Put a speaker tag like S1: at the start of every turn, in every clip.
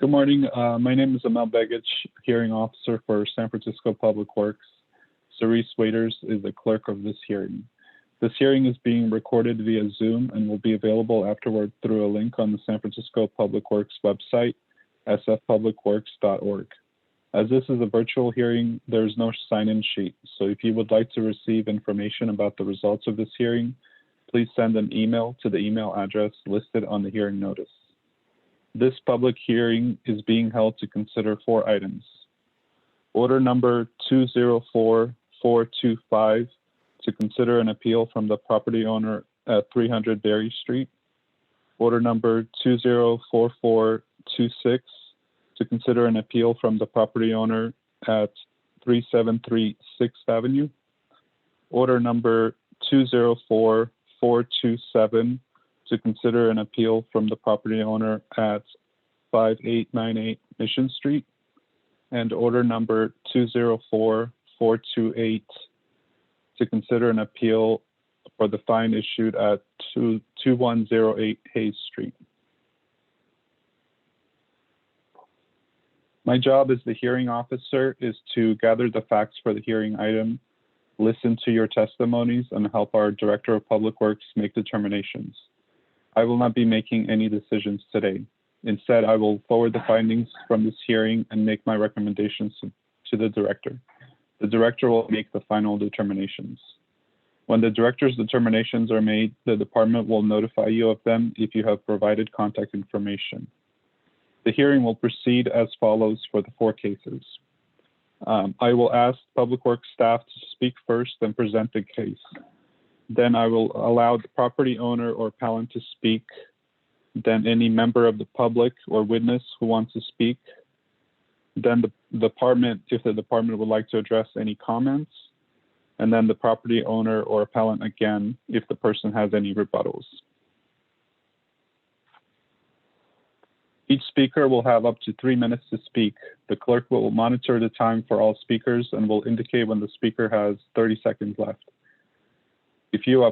S1: Good morning. My name is Amel Begich, hearing officer for San Francisco Public Works. Cerise Waiters is the clerk of this hearing. This hearing is being recorded via Zoom and will be available afterward through a link on the San Francisco Public Works website, sfpublicworks.org. As this is a virtual hearing, there is no sign-in sheet, so if you would like to receive information about the results of this hearing, please send an email to the email address listed on the hearing notice. This public hearing is being held to consider 4 items. Order number 204425 to consider an appeal from the property owner at 300 Berry Street. Order number 204426 to consider an appeal from the property owner at 373 6th Avenue. Order number 204427 to consider an appeal from the property owner at 5898 Mission Street, and order number 204428 to consider an appeal for the fine issued at 2108 Hayes Street. My job as the hearing officer is to gather the facts for the hearing item, listen to your testimonies, and help our Director of Public Works make determinations. I will not be making any decisions today. Instead, I will forward the findings from this hearing and make my recommendations to the director. The director will make the final determinations. When the director's determinations are made, the department will notify you of them if you have provided contact information. The hearing will proceed as follows for the 4 cases. I will ask Public Works staff to speak first and present the case. Then I will allow the property owner or appellant to speak, then any member of the public or witness who wants to speak, then the department, if the department would like to address any comments, and then the property owner or appellant again, if the person has any rebuttals. Each speaker will have up to 3 minutes to speak. The clerk will monitor the time for all speakers and will indicate when the speaker has 30 seconds left. If you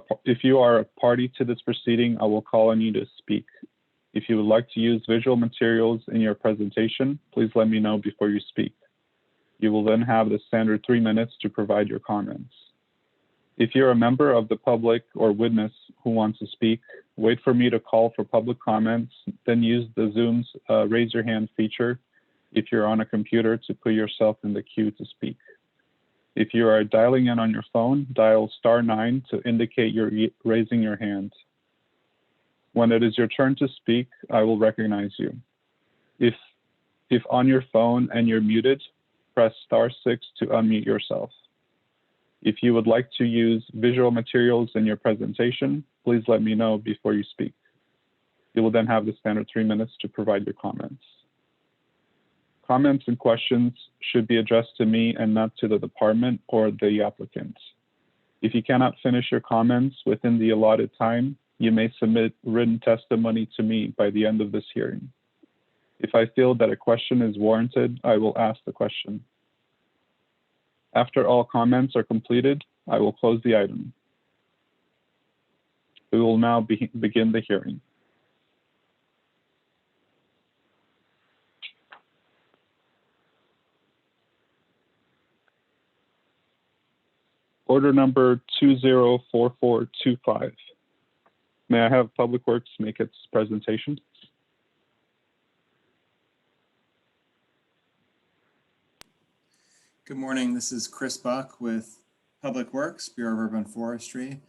S1: are a party to this proceeding, I will call on you to speak. If you would like to use visual materials in your presentation, please let me know before you speak. You will then have the standard 3 minutes to provide your comments. If you're a member of the public or witness who wants to speak, wait for me to call for public comments, then use the Zoom's raise your hand feature if you're on a computer to put yourself in the queue to speak. If you are dialing in on your phone, dial *9 to indicate you're raising your hand. When it is your turn to speak, I will recognize you. If on your phone and you're muted, press *6 to unmute yourself. If you would like to use visual materials in your presentation, please let me know before you speak. You will then have the standard 3 minutes to provide your comments. Comments and questions should be addressed to me and not to the department or the applicant. If you cannot finish your comments within the allotted time, you may submit written testimony to me by the end of this hearing. If I feel that a question is warranted, I will ask the question. After all comments are completed, I will close the item. We will now begin the hearing. Order number 204425. May I have Public Works make its presentation?
S2: Good morning, this is Chris Buck with Public Works, Bureau of Urban Forestry,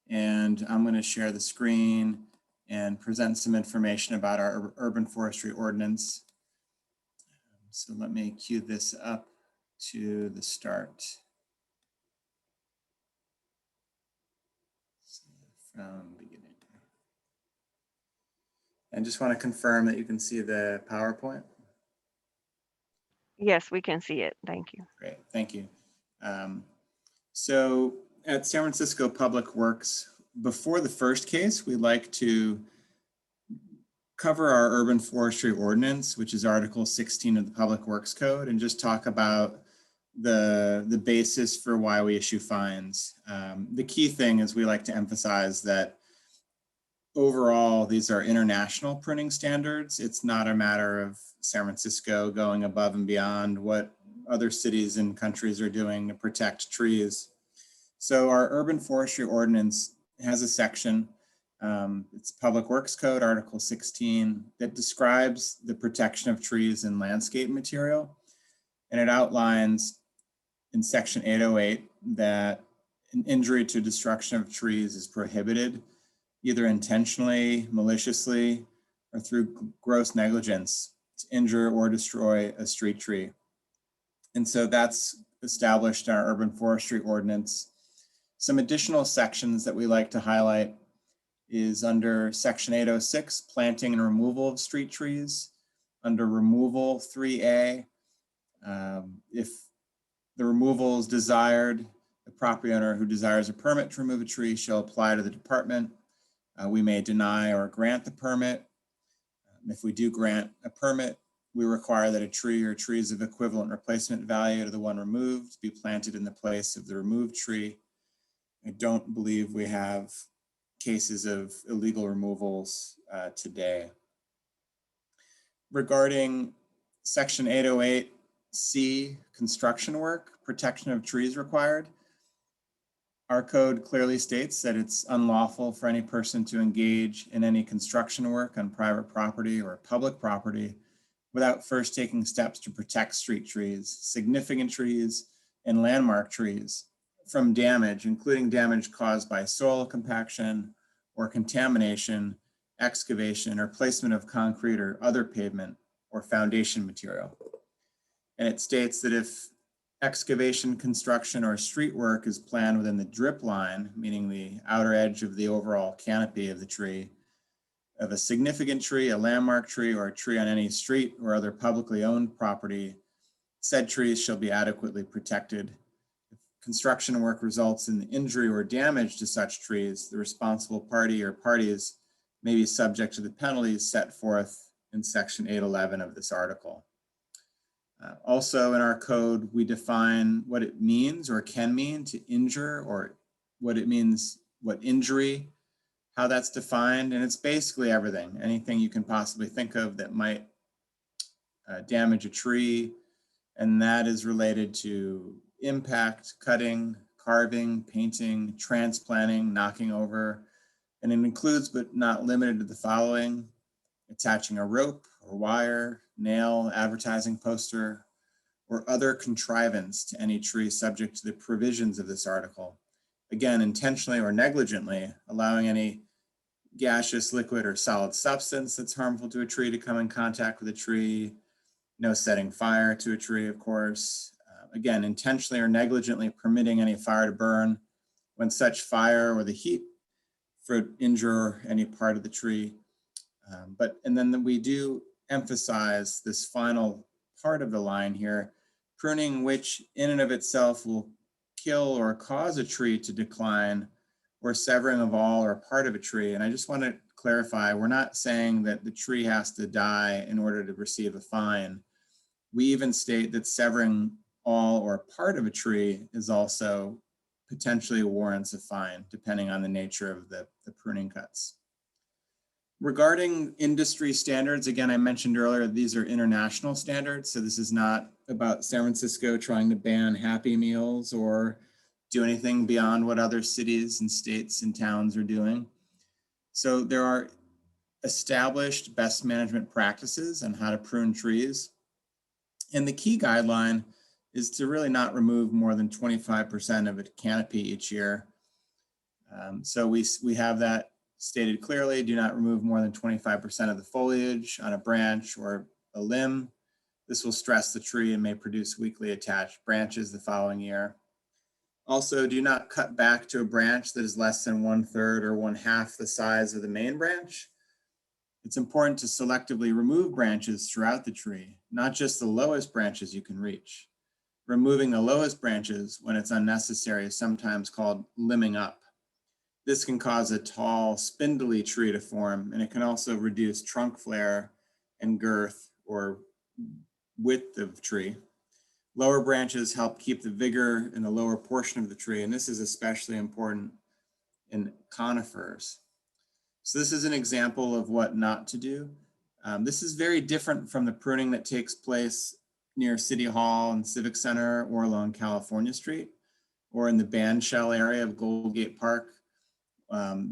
S2: and I'm going to share the screen and present some information about our urban forestry ordinance. So let me cue this up to the start. From beginning. And just want to confirm that you can see the PowerPoint.
S3: Yes, we can see it. Thank you.
S2: Great, thank you. So at San Francisco Public Works, before the first case, we like to cover our urban forestry ordinance, which is Article 16 of the Public Works Code, and just talk about the basis for why we issue fines. The key thing is we like to emphasize that overall, these are international pruning standards. It's not a matter of San Francisco going above and beyond what other cities and countries are doing to protect trees. So our urban forestry ordinance has a section, it's Public Works Code, Article 16, that describes the protection of trees and landscape material. And it outlines in section 808 that an injury to destruction of trees is prohibited, either intentionally, maliciously, or through gross negligence to injure or destroy a street tree. And so that's established in our urban forestry ordinance. Some additional sections that we like to highlight is under section 806, planting and removal of street trees. Under removal 3A, if the removal is desired, the property owner who desires a permit to remove a tree shall apply to the department. We may deny or grant the permit. If we do grant a permit, we require that a tree or trees of equivalent replacement value to the one removed be planted in the place of the removed tree. I don't believe we have cases of illegal removals today. Regarding section 808C, construction work, protection of trees required, our code clearly states that it's unlawful for any person to engage in any construction work on private property or public property without first taking steps to protect street trees, significant trees, and landmark trees from damage, including damage caused by soil compaction or contamination, excavation, or placement of concrete or other pavement or foundation material. And it states that if excavation, construction, or street work is planned within the drip line, meaning the outer edge of the overall canopy of the tree, of a significant tree, a landmark tree, or a tree on any street or other publicly owned property, said trees shall be adequately protected. If construction work results in injury or damage to such trees, the responsible party or parties may be subject to the penalties set forth in section 811 of this article. Also in our code, we define what it means or can mean to injure, or what it means, what injury, how that's defined. And it's basically everything, anything you can possibly think of that might damage a tree. And that is related to impact, cutting, carving, painting, transplanting, knocking over. And it includes, but not limited to, the following: attaching a rope or wire, nail, advertising poster, or other contrivance to any tree subject to the provisions of this article. Again, intentionally or negligently allowing any gaseous, liquid, or solid substance that's harmful to a tree to come in contact with a tree. No setting fire to a tree, of course. Again, intentionally or negligently permitting any fire to burn when such fire or the heat for injure any part of the tree. And then we do emphasize this final part of the line here: pruning which in and of itself will kill or cause a tree to decline, or severing of all or part of a tree. And I just want to clarify, we're not saying that the tree has to die in order to receive a fine. We even state that severing all or part of a tree is also potentially warrants a fine, depending on the nature of the pruning cuts. Regarding industry standards, again, I mentioned earlier, these are international standards. So this is not about San Francisco trying to ban Happy Meals or do anything beyond what other cities and states and towns are doing. So there are established best management practices on how to prune trees. And the key guideline is to really not remove more than 25% of a canopy each year. So we have that stated clearly: do not remove more than 25% of the foliage on a branch or a limb. This will stress the tree and may produce weakly attached branches the following year. Also, do not cut back to a branch that is less than 1/3 or 1/2 the size of the main branch. It's important to selectively remove branches throughout the tree, not just the lowest branches you can reach. Removing the lowest branches when it's unnecessary is sometimes called limbing up. This can cause a tall, spindly tree to form, and it can also reduce trunk flare and girth or width of tree. Lower branches help keep the vigor in the lower portion of the tree, and this is especially important in conifers. So this is an example of what not to do. This is very different from the pruning that takes place near City Hall and Civic Center or along California Street or in the bandshell area of Goldgate Park.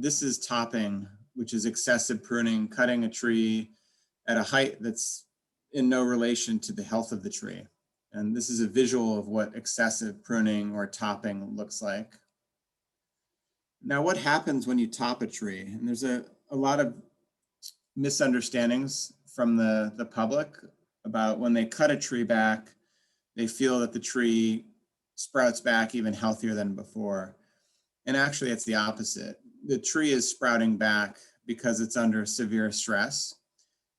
S2: This is topping, which is excessive pruning, cutting a tree at a height that's in no relation to the health of the tree. And this is a visual of what excessive pruning or topping looks like. Now, what happens when you top a tree? And there's a lot of misunderstandings from the public about when they cut a tree back, they feel that the tree sprouts back even healthier than before. And actually, it's the opposite. The tree is sprouting back because it's under severe stress.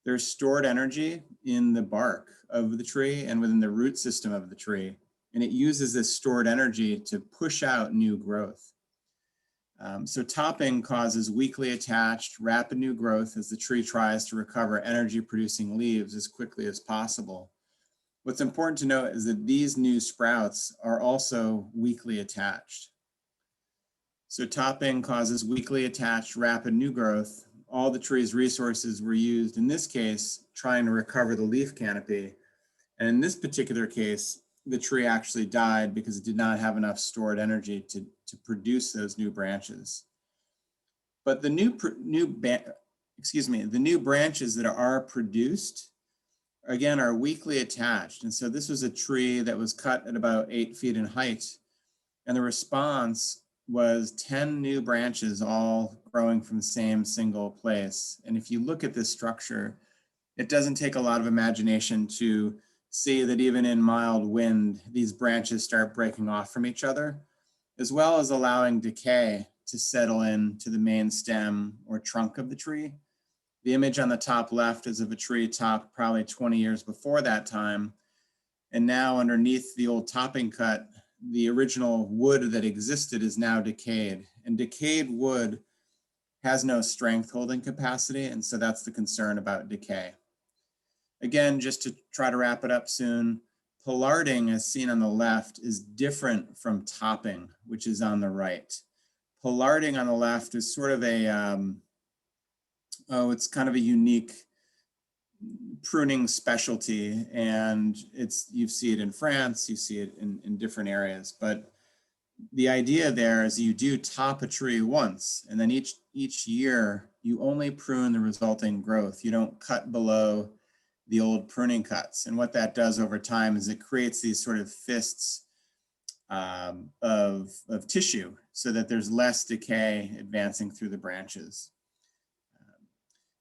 S2: There's stored energy in the bark of the tree and within the root system of the tree. And it uses this stored energy to push out new growth. So topping causes weakly attached, rapid new growth as the tree tries to recover energy-producing leaves as quickly as possible. What's important to note is that these new sprouts are also weakly attached. So topping causes weakly attached, rapid new growth. All the tree's resources were used, in this case, trying to recover the leaf canopy. And in this particular case, the tree actually died because it did not have enough stored energy to produce those new branches. But the new branches that are produced, again, are weakly attached. And so this was a tree that was cut at about 8 feet in height. And the response was 10 new branches all growing from the same single place. And if you look at this structure, it doesn't take a lot of imagination to see that even in mild wind, these branches start breaking off from each other, as well as allowing decay to settle in to the main stem or trunk of the tree. The image on the top left is of a tree topped probably 20 years before that time. And now underneath the old topping cut, the original wood that existed is now decayed. And decayed wood has no strength holding capacity. And so that's the concern about decay. Again, just to try to wrap it up soon, pollarding, as seen on the left, is different from topping, which is on the right. Pollarding on the left is sort of a, it's kind of a unique pruning specialty, and you see it in France, you see it in different areas. But the idea there is you do top a tree once, and then each year you only prune the resulting growth. You don't cut below the old pruning cuts. And what that does over time is it creates these sort of fists of tissue so that there's less decay advancing through the branches.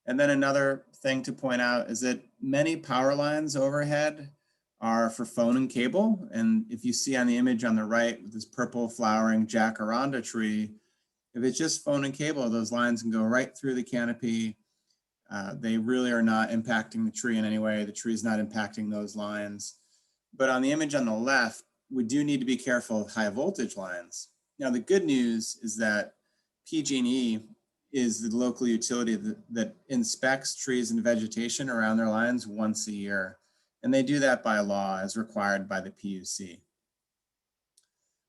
S2: And then another thing to point out is that many power lines overhead are for phone and cable. And if you see on the image on the right with this purple flowering jacaranda tree, if it's just phone and cable, those lines can go right through the canopy. They really are not impacting the tree in any way. The tree is not impacting those lines. But on the image on the left, we do need to be careful of high voltage lines. Now, the good news is that PG&E is the local utility that inspects trees and vegetation around their lines once a year. And they do that by law as required by the PUC.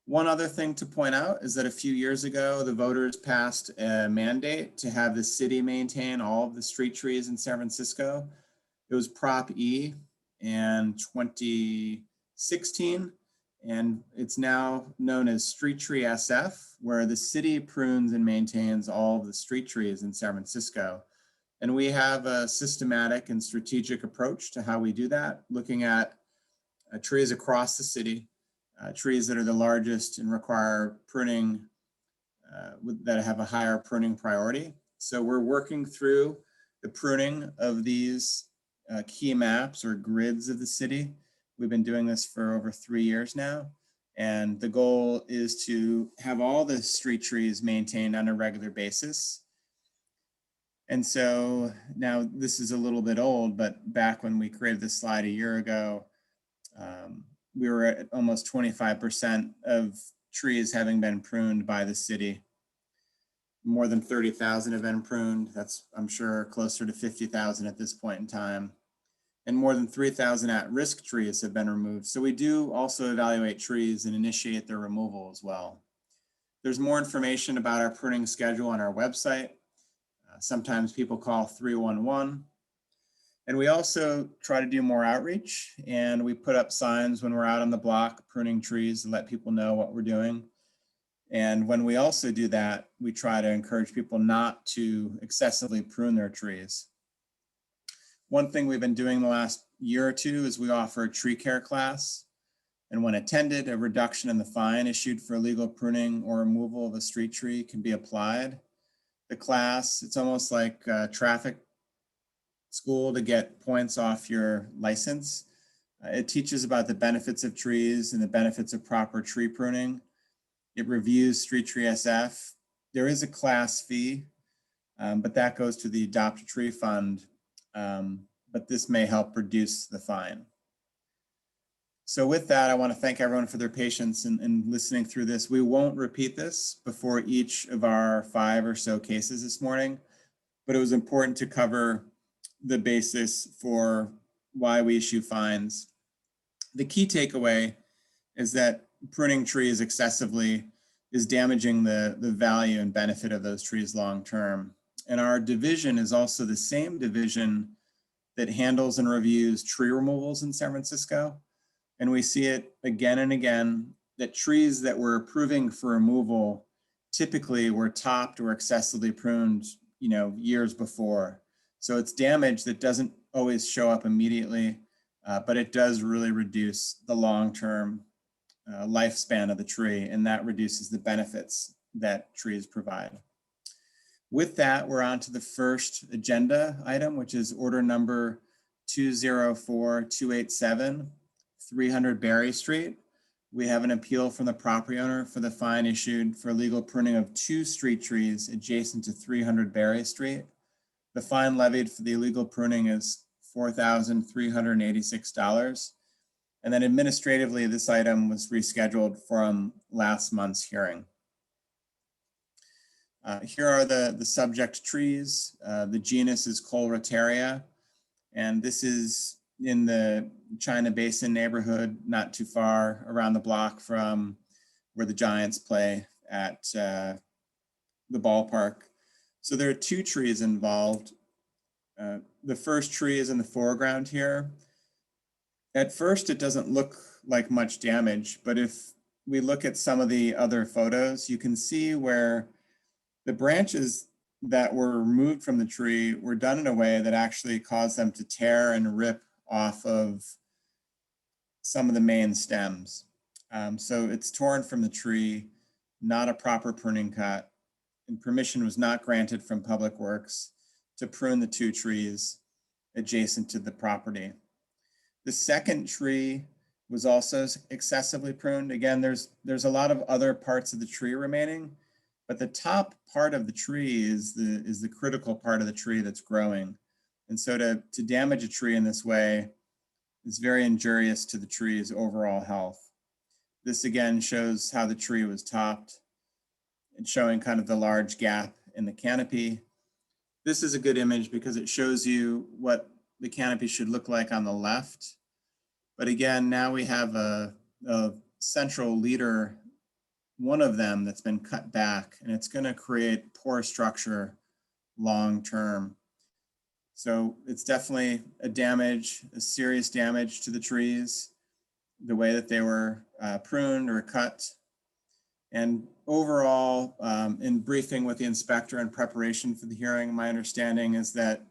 S2: One other thing to point out is that a few years ago, the voters passed a mandate to have the city maintain all of the street trees in San Francisco. It was Prop E in 2016, and it's now known as Street Tree SF, where the city prunes and maintains all of the street trees in San Francisco. And we have a systematic and strategic approach to how we do that, looking at trees across the city, trees that are the largest and require pruning, that have a higher pruning priority. So we're working through the pruning of these key maps or grids of the city. We've been doing this for over 3 years now. And the goal is to have all the street trees maintained on a regular basis. And so now this is a little bit old, but back when we created this slide a year ago, we were at almost 25% of trees having been pruned by the city. More than 30,000 have been pruned. That's, I'm sure, closer to 50,000 at this point in time. And more than 3,000 at-risk trees have been removed. So we do also evaluate trees and initiate their removal as well. There's more information about our pruning schedule on our website. Sometimes people call 311. And we also try to do more outreach, and we put up signs when we're out on the block pruning trees to let people know what we're doing. And when we also do that, we try to encourage people not to excessively prune their trees. One thing we've been doing the last year or two is we offer a tree care class. And when attended, a reduction in the fine issued for illegal pruning or removal of a street tree can be applied. The class, it's almost like traffic school to get points off your license. It teaches about the benefits of trees and the benefits of proper tree pruning. It reviews Street Tree SF. There is a class fee, but that goes to the Adopt a Tree Fund. But this may help reduce the fine. So with that, I want to thank everyone for their patience in listening through this. We won't repeat this before each of our 5 or so cases this morning, but it was important to cover the basis for why we issue fines. The key takeaway is that pruning trees excessively is damaging the value and benefit of those trees long term. And our division is also the same division that handles and reviews tree removals in San Francisco. And we see it again and again that trees that we're approving for removal typically were topped or excessively pruned, years before. So it's damage that doesn't always show up immediately, but it does really reduce the long-term lifespan of the tree, and that reduces the benefits that trees provide. With that, we're on to the first agenda item, which is order number 204287, 300 Berry Street. We have an appeal from the property owner for the fine issued for illegal pruning of 2 street trees adjacent to 300 Berry Street. The fine levied for the illegal pruning is $4,386. And then administratively, this item was rescheduled from last month's hearing. Here are the subject trees. The genus is Colrataria, and this is in the China Basin neighborhood, not too far around the block from where the Giants play at the ballpark. So there are 2 trees involved. The first tree is in the foreground here. At first, it doesn't look like much damage, but if we look at some of the other photos, you can see where the branches that were removed from the tree were done in a way that actually caused them to tear and rip off of some of the main stems. So it's torn from the tree, not a proper pruning cut, and permission was not granted from Public Works to prune the 2 trees adjacent to the property. The second tree was also excessively pruned. Again, there's a lot of other parts of the tree remaining, but the top part of the tree is the critical part of the tree that's growing. And so to damage a tree in this way is very injurious to the tree's overall health. This again shows how the tree was topped and showing kind of the large gap in the canopy. This is a good image because it shows you what the canopy should look like on the left. But again, now we have a central leader, one of them that's been cut back, and it's going to create poor structure long term. So it's definitely a serious damage to the trees, the way that they were pruned or cut. And overall, in briefing with the inspector in preparation for the hearing, my understanding is that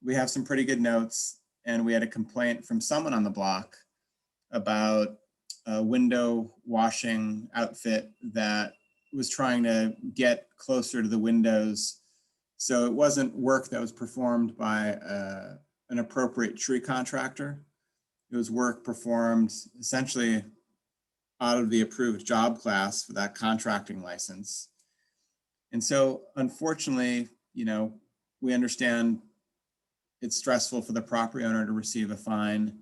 S2: we have some pretty good notes, and we had a complaint from someone on the block about a window washing outfit that was trying to get closer to the windows. So it wasn't work that was performed by an appropriate tree contractor. It was work performed essentially out of the approved job class for that contracting license. And so unfortunately, we understand it's stressful for the property owner to receive a fine,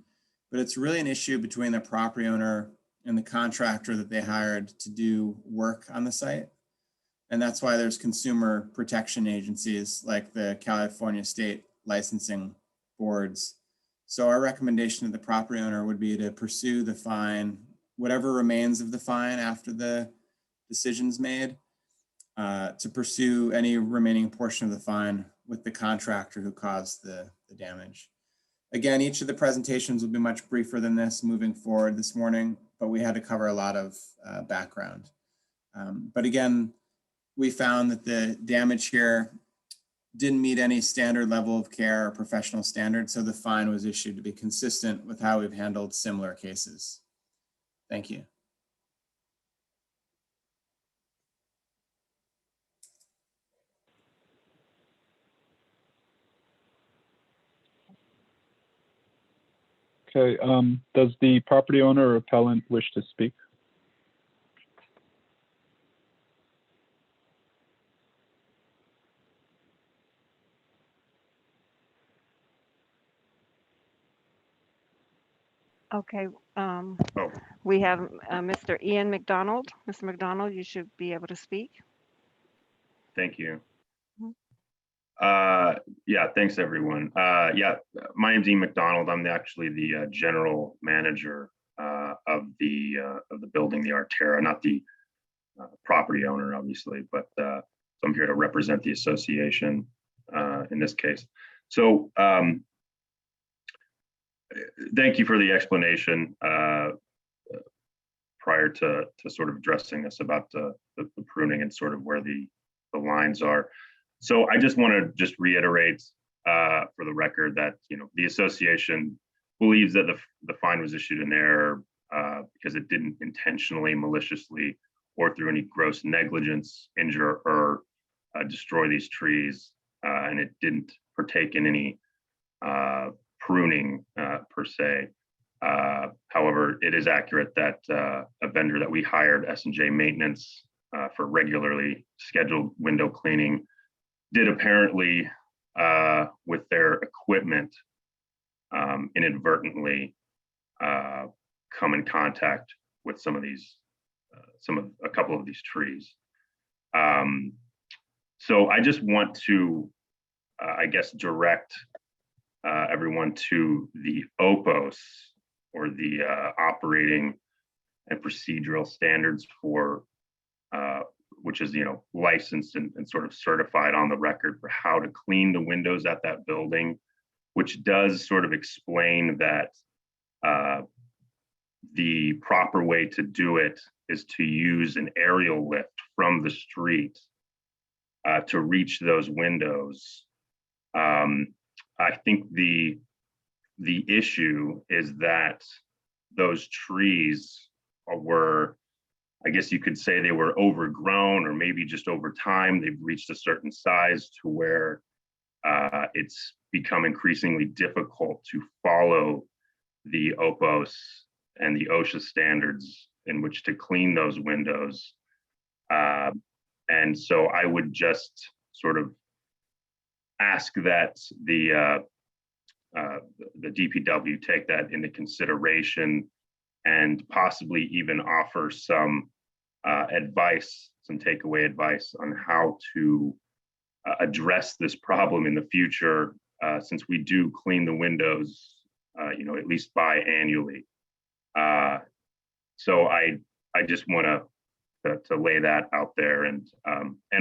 S2: but it's really an issue between the property owner and the contractor that they hired to do work on the site. And that's why there's consumer protection agencies like the California State Licensing Boards. So our recommendation to the property owner would be to pursue the fine, whatever remains of the fine after the decision's made, to pursue any remaining portion of the fine with the contractor who caused the damage. Again, each of the presentations will be much briefer than this moving forward this morning, but we had to cover a lot of background. But again, we found that the damage here didn't meet any standard level of care or professional standards, so the fine was issued to be consistent with how we've handled similar cases. Thank you.
S1: Okay, does the property owner or appellant wish to speak?
S3: Okay,
S4: Oh,
S3: we have Mr. Ian McDonald. Mr. McDonald, you should be able to speak.
S4: thank you.
S3: Mhm.
S4: Yeah, thanks everyone. Yeah, my name's Ian McDonald. I'm actually the general manager of the building, the Artera, not the property owner, obviously, but so I'm here to represent the association in this case. So thank you for the explanation prior to sort of addressing us about the pruning and sort of where the lines are. So I just want to just reiterate for the record that, you know, the association believes that the fine was issued in error because it didn't intentionally, maliciously, or through any gross negligence injure or destroy these trees, and it didn't partake in any pruning per se. However, it is accurate that a vendor that we hired, S&J Maintenance, for regularly scheduled window cleaning, did apparently, with their equipment, inadvertently come in contact with some of these, a couple of these trees. So I just want to, I guess, direct everyone to the OPOS, or the operating and procedural standards for, which is, you know, licensed and sort of certified on the record for how to clean the windows at that building, which does sort of explain that the proper way to do it is to use an aerial lift from the street to reach those windows. I think the issue is that those trees were, I guess you could say, they were overgrown, or maybe just over time they've reached a certain size to where it's become increasingly difficult to follow the OPOS and the OSHA standards in which to clean those windows. And so I would just sort of ask that the DPW take that into consideration and possibly even offer some advice, some takeaway advice on how to address this problem in the future, since we do clean the windows, you know, at least biannually. So I just want to lay that out there, and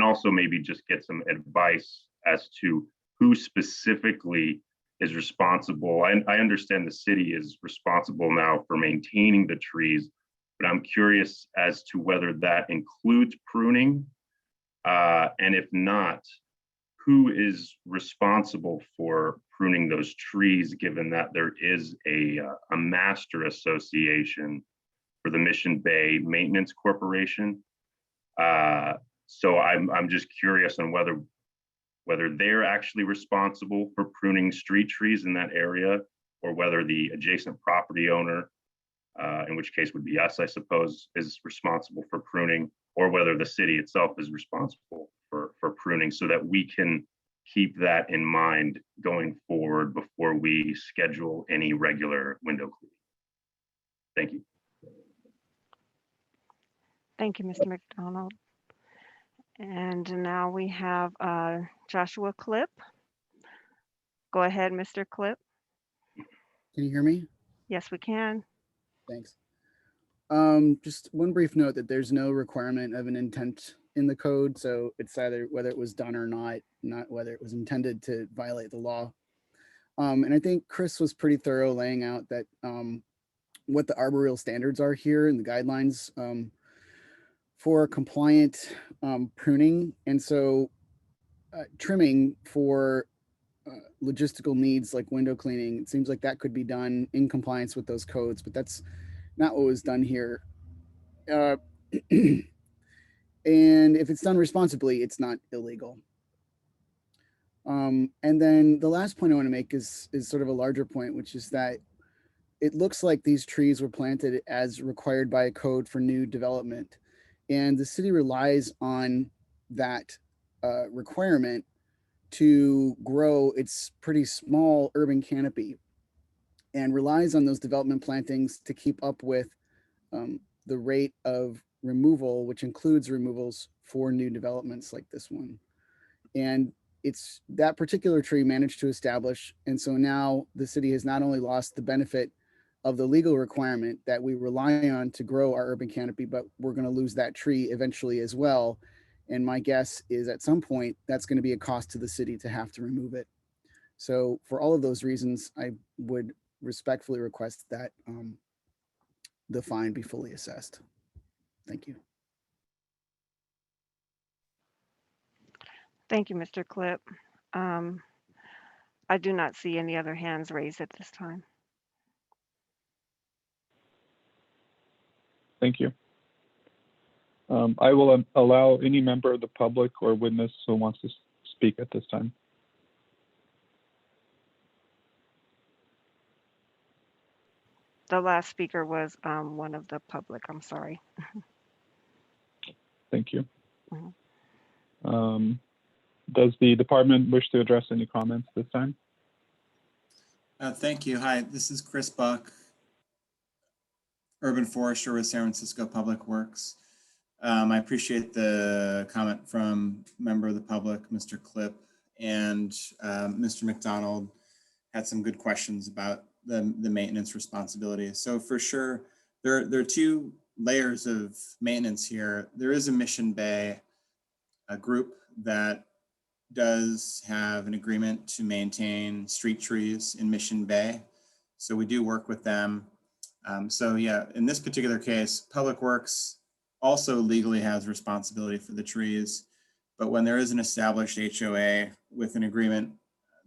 S4: also maybe just get some advice as to who specifically is responsible. I understand the city is responsible now for maintaining the trees, but I'm curious as to whether that includes pruning, and if not, who is responsible for pruning those trees, given that there is a master association for the Mission Bay Maintenance Corporation. So I'm just curious on whether they're actually responsible for pruning street trees in that area, or whether the adjacent property owner, in which case would be us, I suppose, is responsible for pruning, or whether the city itself is responsible for pruning, so that we can keep that in mind going forward before we schedule any regular window cleaning. Thank you.
S3: Thank you, Mr. McDonald. And now we have Joshua Clip. Go ahead, Mr. Clip.
S5: Can you hear me?
S3: Yes, we can.
S5: Thanks. Just one brief note that there's no requirement of an intent in the code. So it's either whether it was done or not whether it was intended to violate the law. And I think Chris was pretty thorough laying out that what the arboreal standards are here and the guidelines for compliant pruning. And so trimming for logistical needs like window cleaning, it seems like that could be done in compliance with those codes, but that's not what was done here. And if it's done responsibly, it's not illegal. And then the last point I want to make is sort of a larger point, which is that it looks like these trees were planted as required by a code for new development. And the city relies on that requirement to grow its pretty small urban canopy and relies on those development plantings to keep up with the rate of removal, which includes removals for new developments like this one. And it's that particular tree managed to establish. And so now the city has not only lost the benefit of the legal requirement that we rely on to grow our urban canopy, but we're going to lose that tree eventually as well. And my guess is at some point that's going to be a cost to the city to have to remove it. So for all of those reasons, I would respectfully request that the fine be fully assessed. Thank you.
S3: Thank you, Mr. Clip. I do not see any other hands raised at this time.
S1: Thank you. I will allow any member of the public or witness who wants to speak at this time.
S3: The last speaker was one of the public. I'm sorry.
S1: Thank you.
S3: Mhm.
S1: Does the department wish to address any comments this time?
S2: Thank you. Hi, this is Chris Buck, urban forester with San Francisco Public Works. I appreciate the comment from member of the public, Mr. Clip, and Mr. McDonald had some good questions about the maintenance responsibility. So for sure, there are two layers of maintenance here. There is a Mission Bay, a group that does have an agreement to maintain street trees in Mission Bay. So we do work with them. So yeah, in this particular case, Public Works also legally has responsibility for the trees, but when there is an established HOA with an agreement,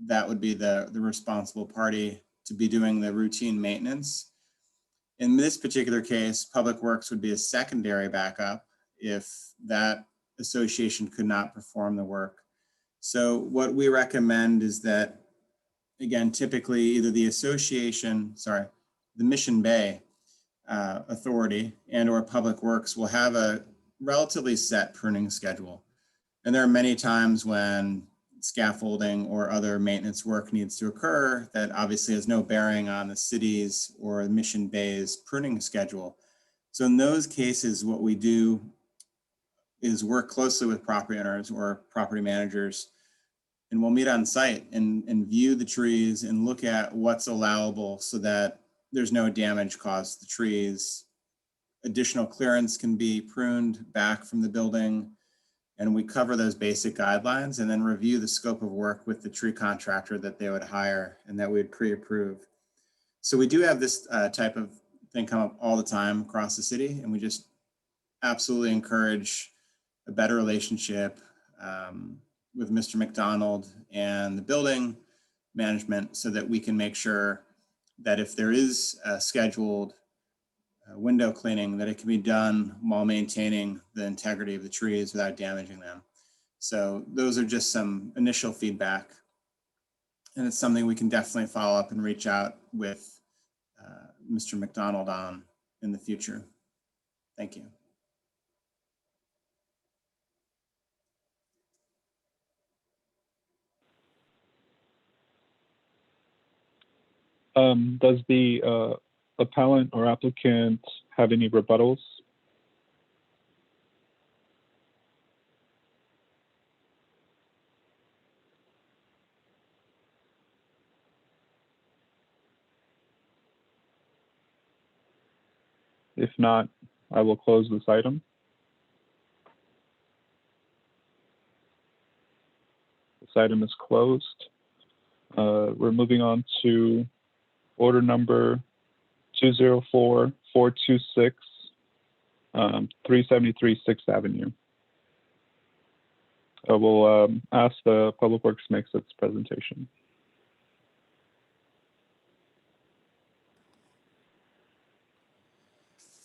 S2: that would be the responsible party to be doing the routine maintenance. In this particular case, Public Works would be a secondary backup if that association could not perform the work. So what we recommend is that, again, typically either the Mission Bay Authority and or Public Works will have a relatively set pruning schedule. And there are many times when scaffolding or other maintenance work needs to occur that obviously has no bearing on the city's or Mission Bay's pruning schedule. So in those cases, what we do is work closely with property owners or property managers, and we'll meet on site and view the trees and look at what's allowable so that there's no damage caused to the trees. Additional clearance can be pruned back from the building, and we cover those basic guidelines and then review the scope of work with the tree contractor that they would hire and that we would pre-approve. So we do have this type of thing come up all the time across the city, and we just absolutely encourage a better relationship with Mr. McDonald and the building management so that we can make sure that if there is a scheduled window cleaning, that it can be done while maintaining the integrity of the trees without damaging them. So those are just some initial feedback, and it's something we can definitely follow up and reach out with Mr. McDonald on in the future. Thank you.
S1: Does the appellant or applicant have any rebuttals? If not, I will close this item. This item is closed. We're moving on to order number 204426, 373 6th Avenue. I will ask the Public Works makes its presentation.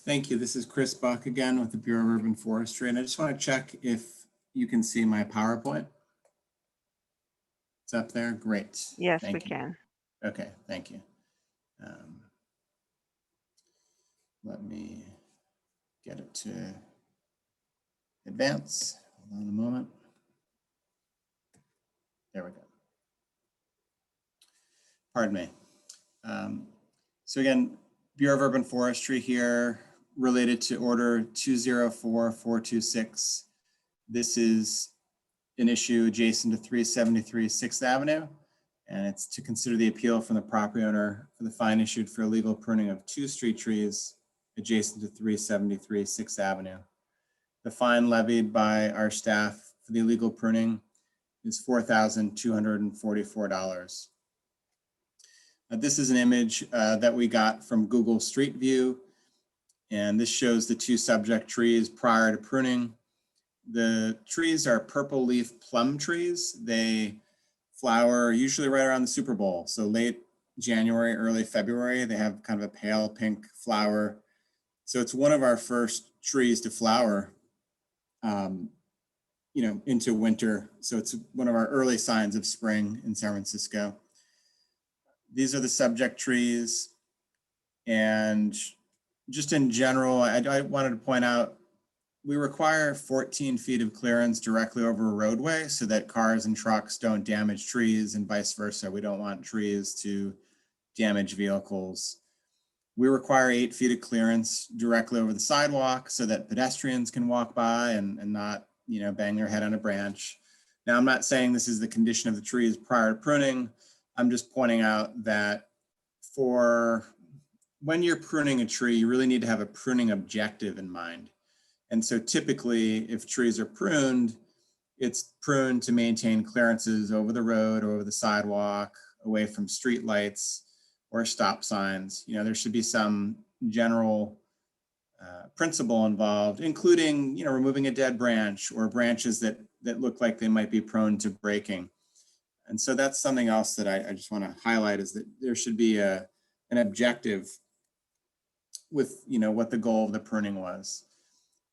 S2: Thank you. This is Chris Buck again with the Bureau of Urban Forestry, and I just want to check if you can see my PowerPoint. It's up there. Great.
S3: Yes,
S2: Thank
S3: we
S2: you.
S3: can.
S2: Okay, thank you. Let me get it to advance. Hold on a moment. There we go. Pardon me. So again, Bureau of Urban Forestry here, related to order 204426. This is an issue adjacent to 373 6th Avenue, and it's to consider the appeal from the property owner for the fine issued for illegal pruning of 2 street trees adjacent to 373 6th Avenue. The fine levied by our staff for the illegal pruning is $4,244. This is an image that we got from Google Street View, and this shows the 2 subject trees prior to pruning. The trees are purple leaf plum trees. They flower usually right around the Super Bowl, so late January, early February. They have kind of a pale pink flower. So it's one of our first trees to flower, into winter. So it's one of our early signs of spring in San Francisco. These are the subject trees. And just in general, I wanted to point out, we require 14 feet of clearance directly over a roadway so that cars and trucks don't damage trees and vice versa. We don't want trees to damage vehicles. We require 8 feet of clearance directly over the sidewalk so that pedestrians can walk by and not, bang their head on a branch. Now, I'm not saying this is the condition of the trees prior to pruning. I'm just pointing out that for when you're pruning a tree, you really need to have a pruning objective in mind. And so typically, if trees are pruned, it's pruned to maintain clearances over the road, over the sidewalk, away from street lights or stop signs. There should be some general principle involved, including, removing a dead branch or branches that look like they might be prone to breaking. And so that's something else that I just want to highlight, is that there should be an objective with, what the goal of the pruning was.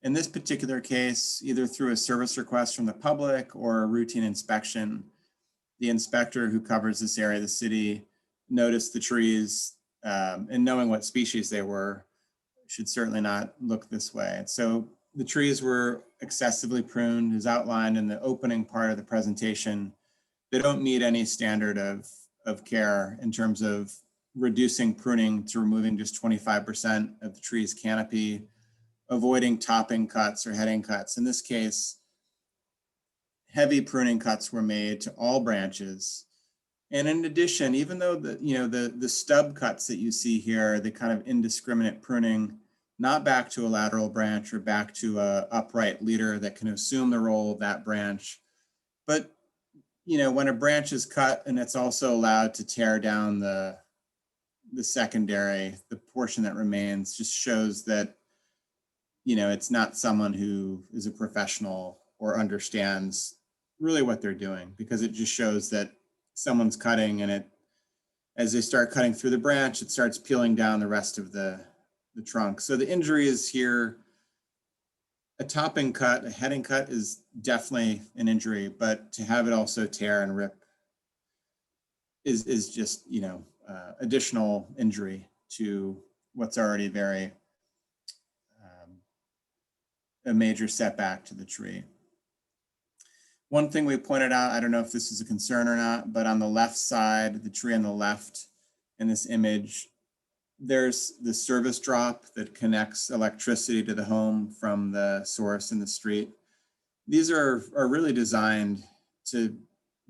S2: In this particular case, either through a service request from the public or a routine inspection, the inspector who covers this area of the city noticed the trees, and knowing what species they were, should certainly not look this way. And so the trees were excessively pruned, as outlined in the opening part of the presentation. They don't meet any standard of care in terms of reducing pruning to removing just 25% of the tree's canopy, avoiding topping cuts or heading cuts. In this case, heavy pruning cuts were made to all branches. And in addition, even though the stub cuts that you see here, the kind of indiscriminate pruning, not back to a lateral branch or back to a upright leader that can assume the role of that branch, but when a branch is cut and it's also allowed to tear down the secondary, the portion that remains, just shows that it's not someone who is a professional or understands really what they're doing, because it just shows that someone's cutting, and as they start cutting through the branch, it starts peeling down the rest of the trunk. So the injury is here. A topping cut, a heading cut is definitely an injury, but to have it also tear and rip is just, additional injury to what's already very a major setback to the tree. One thing we pointed out, I don't know if this is a concern or not, but on the left side, the tree on the left in this image, there's the service drop that connects electricity to the home from the source in the street. These are really designed to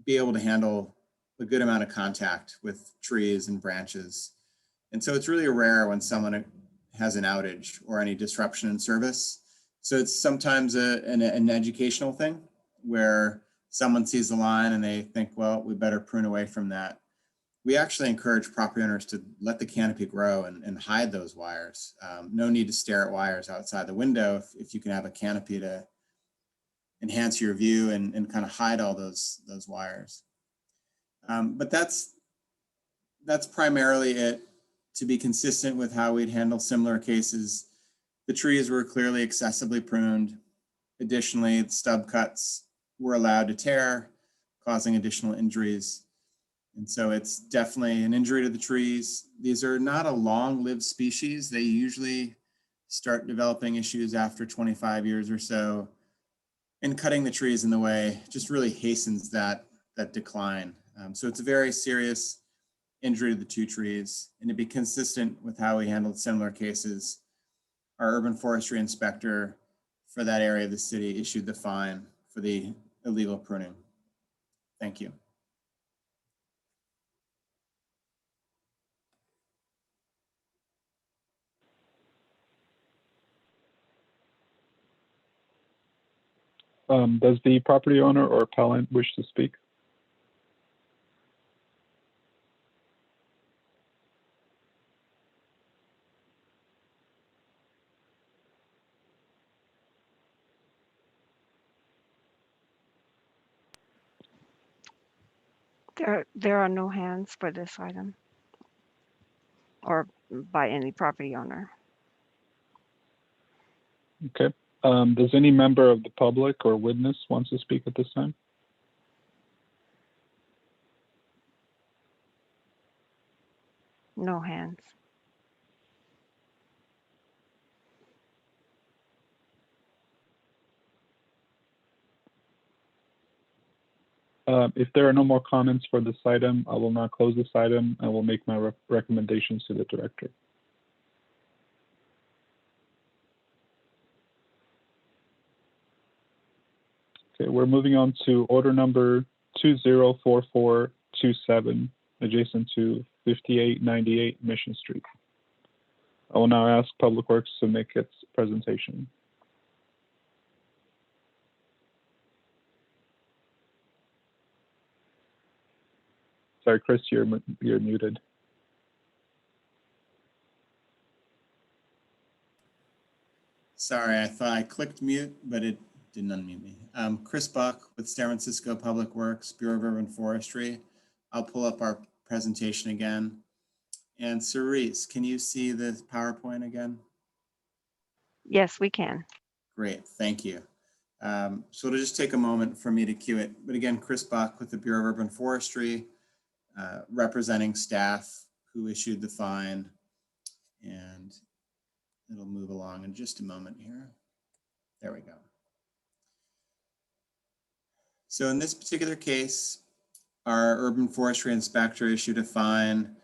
S2: be able to handle a good amount of contact with trees and branches. And so it's really rare when someone has an outage or any disruption in service. So it's sometimes an educational thing where someone sees the line and they think, well, we better prune away from that. We actually encourage property owners to let the canopy grow and hide those wires. No need to stare at wires outside the window if you can have a canopy to enhance your view and kind of hide all those wires. But that's primarily it. To be consistent with how we'd handle similar cases, the trees were clearly excessively pruned. Additionally, the stub cuts were allowed to tear, causing additional injuries. And so it's definitely an injury to the trees. These are not a long-lived species. They usually start developing issues after 25 years or so. And cutting the trees in the way just really hastens that decline. So it's a very serious injury to the two trees. And to be consistent with how we handled similar cases, our urban forestry inspector for that area of the city issued the fine for the illegal pruning. Thank you.
S1: Does the property owner or appellant wish to speak?
S3: There are no hands for this item or by any property owner.
S1: Okay. Does any member of the public or witness want to speak at this time?
S3: No hands.
S1: If there are no more comments for this item, I will now close this item and will make my recommendations to the director. Okay, we're moving on to order number 204427, adjacent to 5898 Mission Street. I will now ask Public Works to make its presentation. Sorry, Chris, you're muted.
S2: Sorry, I thought I clicked mute, but it didn't unmute me. Chris Buck with San Francisco Public Works, Bureau of Urban Forestry. I'll pull up our presentation again. And Cerise, can you see the PowerPoint again?
S3: Yes, we can.
S2: Great, thank you. So it'll just take a moment for me to cue it. But again, Chris Buck with the Bureau of Urban Forestry, representing staff who issued the fine, and it'll move along in just a moment here. There we go. So in this particular case, our urban forestry inspector issued a fine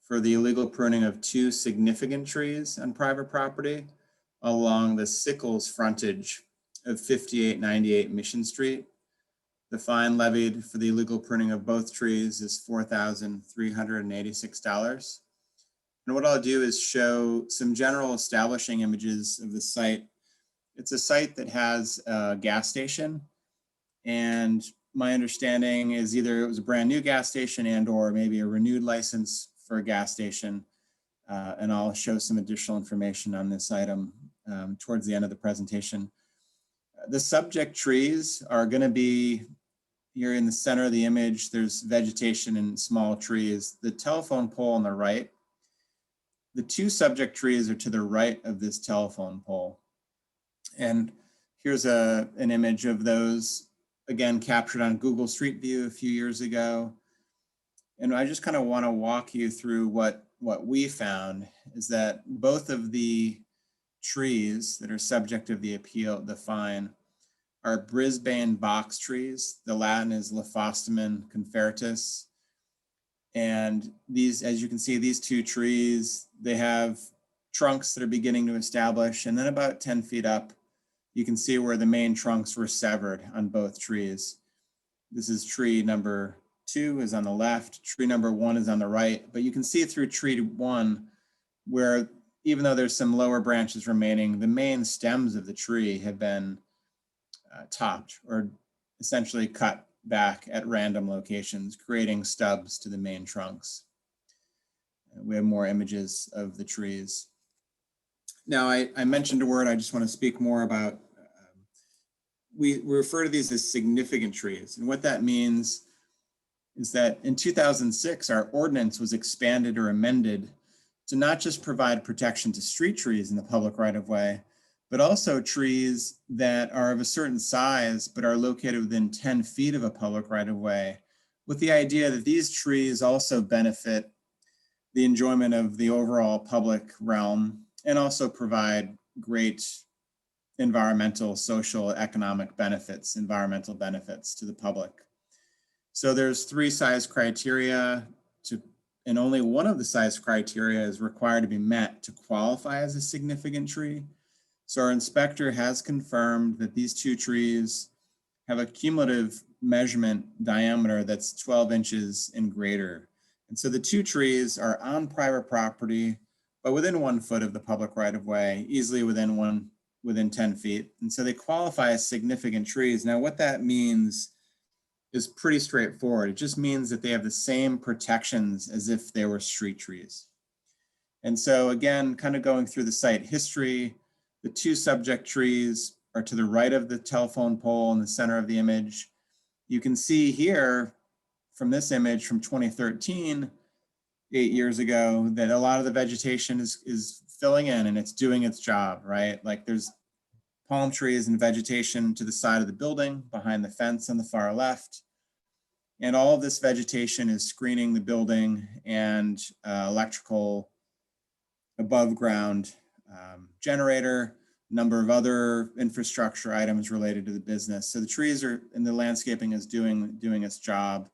S2: for the illegal pruning of 2 significant trees on private property along the Sickles frontage of 5898 Mission Street. The fine levied for the illegal pruning of both trees is $4,386. And what I'll do is show some general establishing images of the site. It's a site that has a gas station, and my understanding is either it was a brand new gas station and or maybe a renewed license for a gas station. And I'll show some additional information on this item towards the end of the presentation. The subject trees are going to be here in the center of the image. There's vegetation and small trees. The telephone pole on the right, the 2 subject trees are to the right of this telephone pole. And here's an image of those, again, captured on Google Street View a few years ago. And I just kind of want to walk you through what we found is that both of the trees that are subject of the appeal, the fine, are Brisbane box trees. The Latin is Leuphostemon confertus. And these, as you can see, these 2 trees, they have trunks that are beginning to establish. And then about 10 feet up, you can see where the main trunks were severed on both trees. This is tree number 2 is on the left, tree number 1 is on the right. But you can see through tree 1 where, even though there's some lower branches remaining, the main stems of the tree have been topped or essentially cut back at random locations, creating stubs to the main trunks. We have more images of the trees. Now, I mentioned a word I just want to speak more about. We refer to these as significant trees. And what that means is that in 2006, our ordinance was expanded or amended to not just provide protection to street trees in the public right-of-way, but also trees that are of a certain size but are located within 10 feet of a public right-of-way, with the idea that these trees also benefit the enjoyment of the overall public realm and also provide great environmental, social, economic benefits, environmental benefits to the public. So there's 3 size criteria and only one of the size criteria is required to be met to qualify as a significant tree. So our inspector has confirmed that these 2 trees have a cumulative measurement diameter that's 12 inches and greater. And so the 2 trees are on private property, but within 1 foot of the public right-of-way, easily within 10 feet. And so they qualify as significant trees. Now, what that means is pretty straightforward. It just means that they have the same protections as if they were street trees. And so again, kind of going through the site history, the 2 subject trees are to the right of the telephone pole in the center of the image. You can see here from this image from 2013, 8 years ago, that a lot of the vegetation is filling in and it's doing its job, right? Like there's palm trees and vegetation to the side of the building behind the fence on the far left. And all of this vegetation is screening the building and electrical above ground generator, number of other infrastructure items related to the business. So the trees are, and the landscaping is doing its job.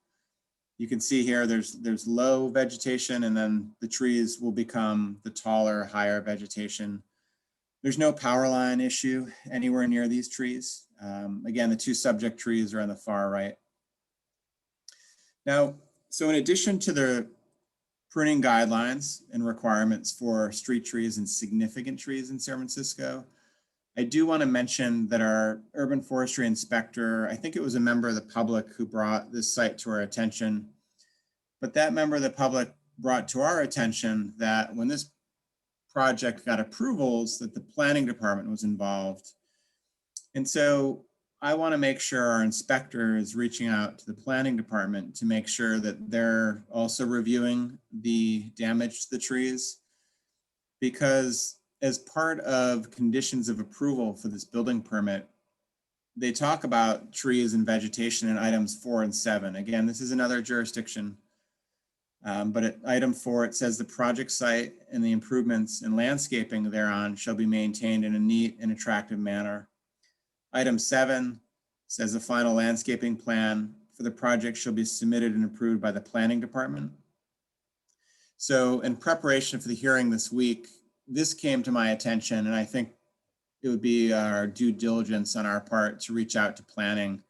S2: You can see here there's low vegetation, and then the trees will become the taller, higher vegetation. There's no power line issue anywhere near these trees. Again, the 2 subject trees are on the far right. Now, so in addition to the pruning guidelines and requirements for street trees and significant trees in San Francisco, I do want to mention that our urban forestry inspector, I think it was a member of the public who brought this site to our attention, but that member of the public brought to our attention that when this project got approvals, that the planning department was involved. And so I want to make sure our inspector is reaching out to the planning department to make sure that they're also reviewing the damage to the trees, because as part of conditions of approval for this building permit, they talk about trees and vegetation in items 4 and 7. Again, this is another jurisdiction, but at item 4, it says the project site and the improvements and landscaping thereon shall be maintained in a neat and attractive manner. Item 7 says the final landscaping plan for the project shall be submitted and approved by the planning department. So in preparation for the hearing this week, this came to my attention, and I think it would be our due diligence on our part to reach out to planning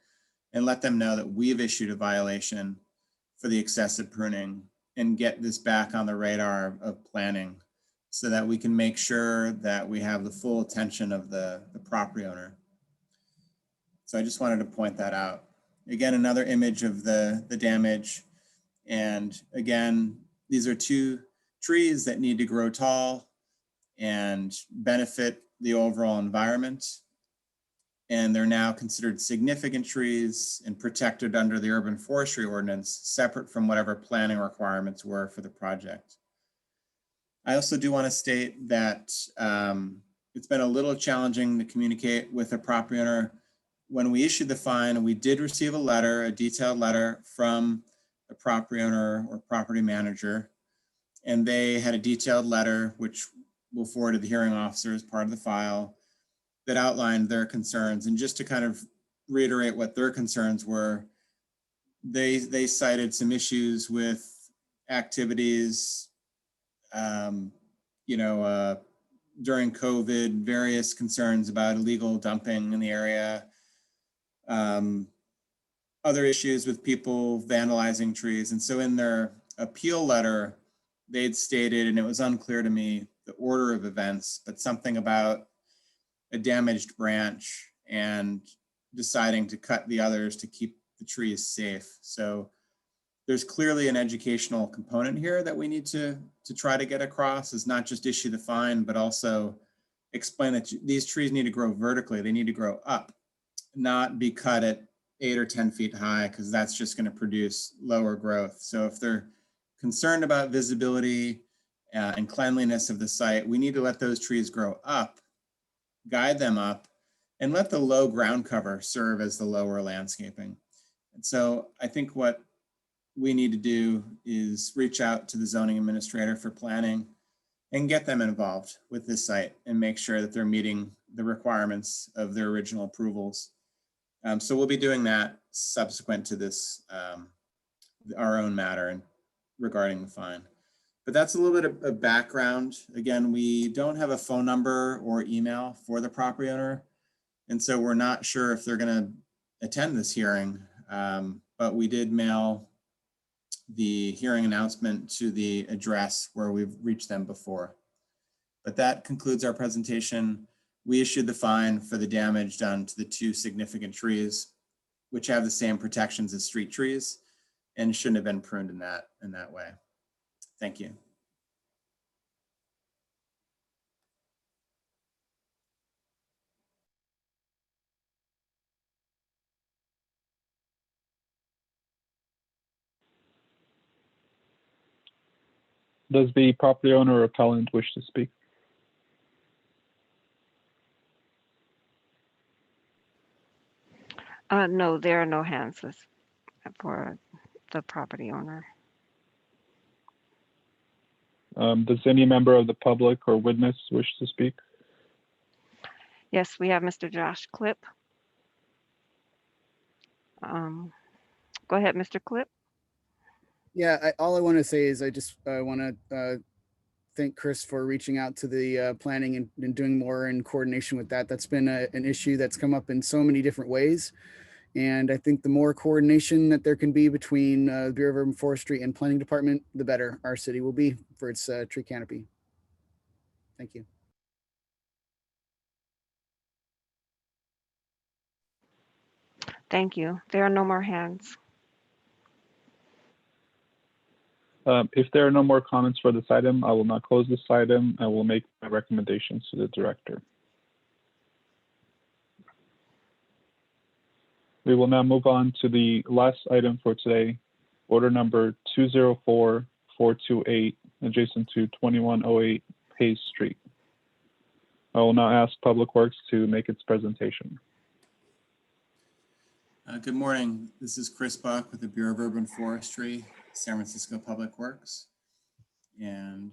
S2: and let them know that we've issued a violation for the excessive pruning and get this back on the radar of planning so that we can make sure that we have the full attention of the property owner. So I just wanted to point that out. Again, another image of the damage. And again, these are 2 trees that need to grow tall and benefit the overall environment. And they're now considered significant trees and protected under the urban forestry ordinance, separate from whatever planning requirements were for the project. I also do want to state that it's been a little challenging to communicate with a property owner. When we issued the fine, we did receive a detailed letter from the property owner or property manager, and they had a detailed letter, which we'll forward to the hearing officer as part of the file, that outlined their concerns. And just to kind of reiterate what their concerns were, they cited some issues with activities, during COVID, various concerns about illegal dumping in the area, other issues with people vandalizing trees. And so in their appeal letter, they'd stated, and it was unclear to me the order of events, but something about a damaged branch and deciding to cut the others to keep the tree is safe. So there's clearly an educational component here that we need to try to get across, is not just issue the fine, but also explain that these trees need to grow vertically. They need to grow up, not be cut at 8 or 10 feet high, because that's just going to produce lower growth. So if they're concerned about visibility and cleanliness of the site, we need to let those trees grow up, guide them up, and let the low ground cover serve as the lower landscaping. And so I think what we need to do is reach out to the zoning administrator for planning and get them involved with this site and make sure that they're meeting the requirements of their original approvals. So we'll be doing that subsequent to this, our own matter and regarding the fine. But that's a little bit of background. Again, we don't have a phone number or email for the property owner. And so we're not sure if they're going to attend this hearing, but we did mail the hearing announcement to the address where we've reached them before. But that concludes our presentation. We issued the fine for the damage done to the 2 significant trees, which have the same protections as street trees and shouldn't have been pruned in that way. Thank you.
S1: Does the property owner or appellant wish to speak?
S3: No, there are no hands for the property owner.
S1: Does any member of the public or witness wish to speak?
S3: Yes, we have Mr. Josh Clip. Go ahead, Mr. Clip.
S5: Yeah, all I want to say is I just want to thank Chris for reaching out to the planning and doing more in coordination with that. That's been an issue that's come up in so many different ways. And I think the more coordination that there can be between the Bureau of Urban Forestry and Planning Department, the better our city will be for its tree canopy. Thank you.
S3: Thank you. There are no more hands.
S1: If there are no more comments for this item, I will not close this item. I will make my recommendations to the director. We will now move on to the last item for today, order number 204428, adjacent to 2108 Hayes Street. I will now ask Public Works to make its presentation.
S2: Good morning. This is Chris Buck with the Bureau of Urban Forestry, San Francisco Public Works. And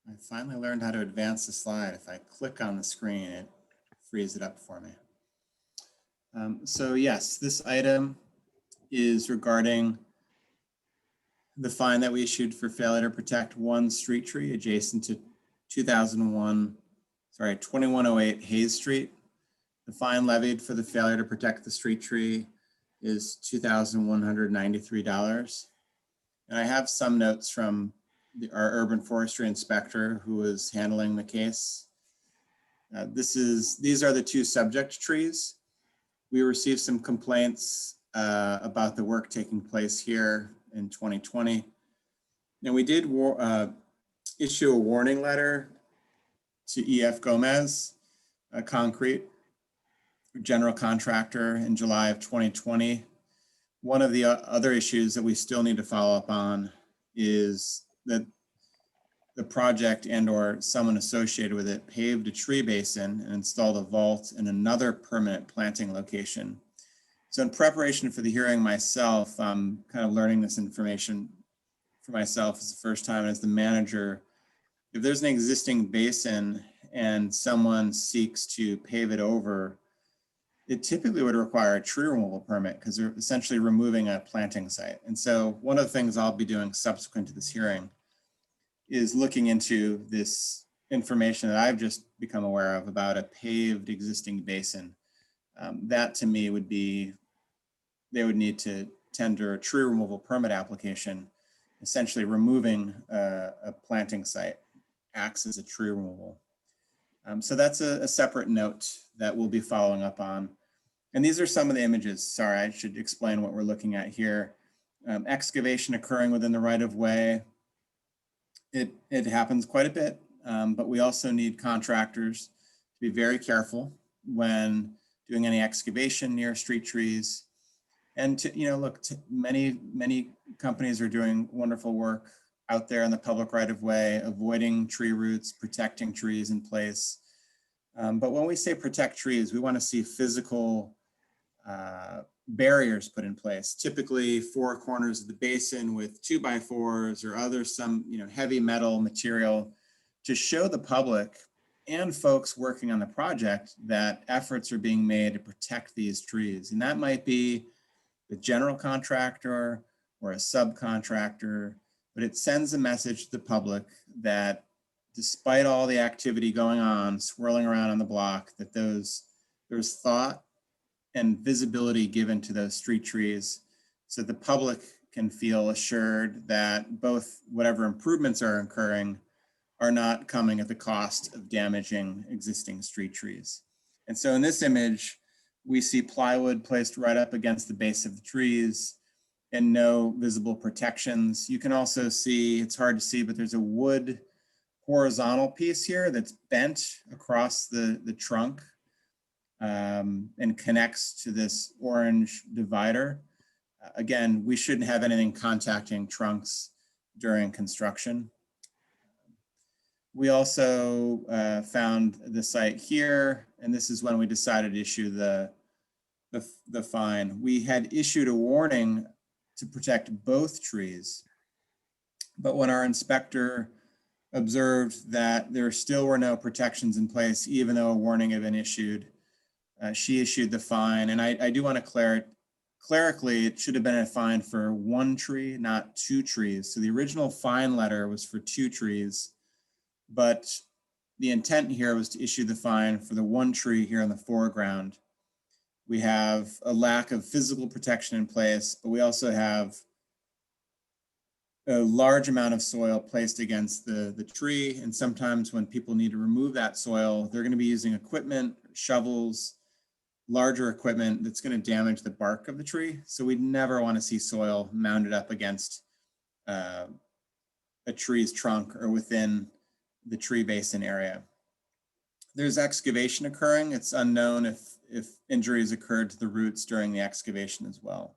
S2: I finally learned how to advance the slide. If I click on the screen, it frees it up for me. So yes, this item is regarding the fine that we issued for failure to protect one street tree adjacent to 2108 Hayes Street. The fine levied for the failure to protect the street tree is $2,193. And I have some notes from our urban forestry inspector who was handling the case. These are the 2 subject trees. We received some complaints about the work taking place here in 2020. And we did issue a warning letter to E.F. Gomez, a concrete general contractor, in July of 2020. One of the other issues that we still need to follow up on is that the project and/or someone associated with it paved a tree basin and installed a vault in another permanent planting location. So in preparation for the hearing myself, I'm kind of learning this information for myself as the first time as the manager. If there's an existing basin and someone seeks to pave it over, it typically would require a tree removal permit because they're essentially removing a planting site. And so one of the things I'll be doing subsequent to this hearing is looking into this information that I've just become aware of about a paved existing basin. That to me would be, they would need to tender a tree removal permit application, essentially removing a planting site acts as a tree removal. So that's a separate note that we'll be following up on. And these are some of the images. Sorry, I should explain what we're looking at here. Excavation occurring within the right of way. It happens quite a bit, but we also need contractors to be very careful when doing any excavation near street trees. And to, look, many companies are doing wonderful work out there in the public right of way, avoiding tree roots, protecting trees in place. But when we say protect trees, we want to see physical barriers put in place, typically 4 corners of the basin with 2x4s or other heavy metal material, to show the public and folks working on the project that efforts are being made to protect these trees. And that might be the general contractor or a subcontractor, but it sends a message to the public that despite all the activity going on, swirling around on the block, that there's thought and visibility given to those street trees so the public can feel assured that both whatever improvements are occurring are not coming at the cost of damaging existing street trees. And so in this image, we see plywood placed right up against the base of the trees and no visible protections. You can also see, it's hard to see, but there's a wood horizontal piece here that's bent across the trunk and connects to this orange divider. Again, we shouldn't have anything contacting trunks during construction. We also found the site here, and this is when we decided to issue the fine. We had issued a warning to protect both trees, but when our inspector observed that there still were no protections in place, even though a warning had been issued, she issued the fine. And I do want to clerically, it should have been a fine for 1 tree, not 2 trees. So the original fine letter was for 2 trees, but the intent here was to issue the fine for the 1 tree here in the foreground. We have a lack of physical protection in place, but we also have a large amount of soil placed against the tree. And sometimes when people need to remove that soil, they're going to be using equipment, shovels, larger equipment that's going to damage the bark of the tree. So we'd never want to see soil mounded up against a tree's trunk or within the tree basin area. There's excavation occurring. It's unknown if injuries occurred to the roots during the excavation as well.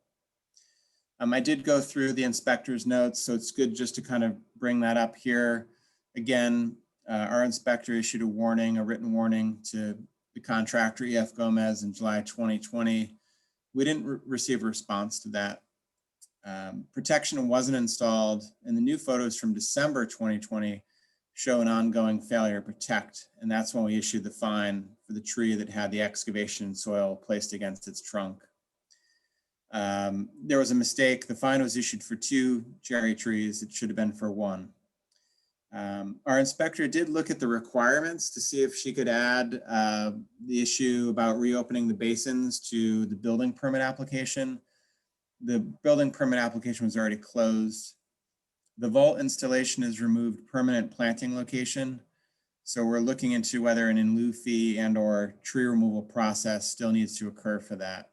S2: I did go through the inspector's notes, so it's good just to kind of bring that up here. Again, our inspector issued a written warning to the contractor, E.F. Gomez, in July 2020. We didn't receive a response to that. Protection wasn't installed, and the new photos from December 2020 show an ongoing failure to protect, and that's when we issued the fine for the tree that had the excavation soil placed against its trunk. There was a mistake. The fine was issued for 2 cherry trees. It should have been for 1. Our inspector did look at the requirements to see if she could add the issue about reopening the basins to the building permit application. The building permit application was already closed. The vault installation has removed permanent planting location. So we're looking into whether an in lieu fee and or tree removal process still needs to occur for that.